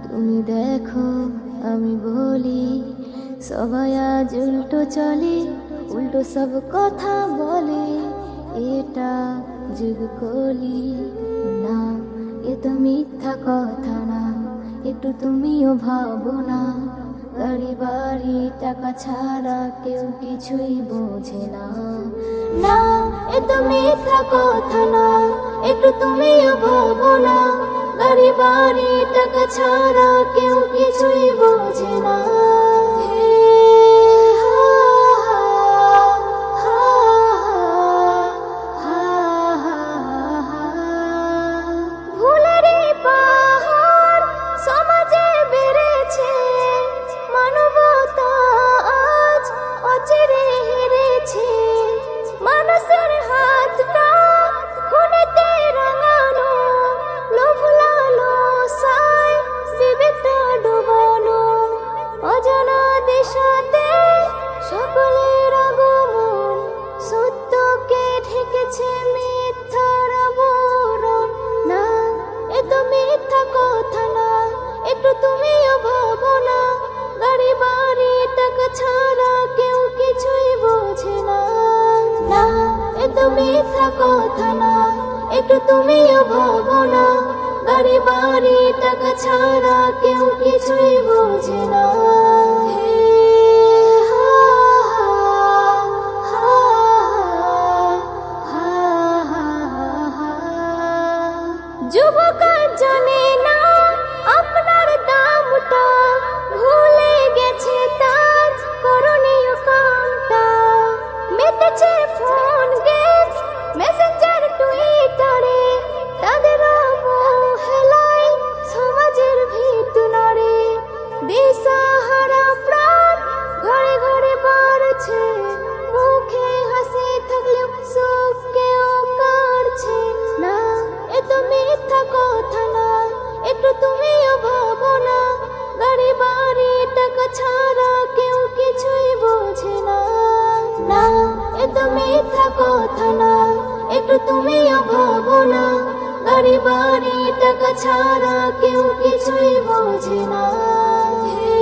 তুমি দেখো আমি বলি, সবাই আজ উল্টো চলে, উল্টো সব কথা বলে, এটা যুগ কলি। না, এ তো মিথ্যা কথা না, একটু তুমিও ভাবো না। গাড়ি বাড়ি টাকা ছাড়া কেউ কিছুই বোঝে না। না, এ তো মিথ্যা কথা না, একটু তুমিও ভাবো না। গাড়ি বাড়ি টাকা ছাড়া কেউ কিছুই বোঝে না। হে হা হা হা হা হা। ভুলেরই পাহাড় সমাজে বেড়েছে, মানবতা আজ অচিরে হেরেছে। মানুষের হাতটা খুনেতে রাঙানো, লোভ লালসায় বিবেকটা ডোবানো। অজানা দিশাতে সকলের আগমন, সত্যকে ঢেকেছে মিথ্যার আবরণ। না, এ তো মিথ্যা কথা না, একটু তুমিও ভাবো না। গাড়ি বাড়ি টাকা ছাড়া কেউ কিছুই বোঝে না। না, এ তো মিথ্যা কথা না, একটু তুমিও ভাবো না। গাড়ি বাড়ি টাকা ছাড়া কেউ কিছুই বোঝে না। হে হা হা হা হা হা। যুবক জানে না আপনার দামটা, ভুলে গেছে তার করণীয় কামটা। মেতেছে ফোন গেমস মেসেঞ্জার টুইটারে, তাদের অবহেলায় সমাজের ভিত নড়ে। দিশাহারা প্রাণ ঘরে ঘরে বাড়ছে, মুখে হাসি থাকলেও সুখ কেউ কাটছে। না, এ তো মিথ্যা কথা না, একটু তুমিও ভাবো না। গাড়ি বাড়ি টাকা ছাড়া কেউ কিছুই বোঝে না। না, এ তো মিথ্যা কথা না, একটু তুমিও ভাবো না। গাড়ি বাড়ি টাকা ছাড়া কেউ কিছুই বোঝে না। হে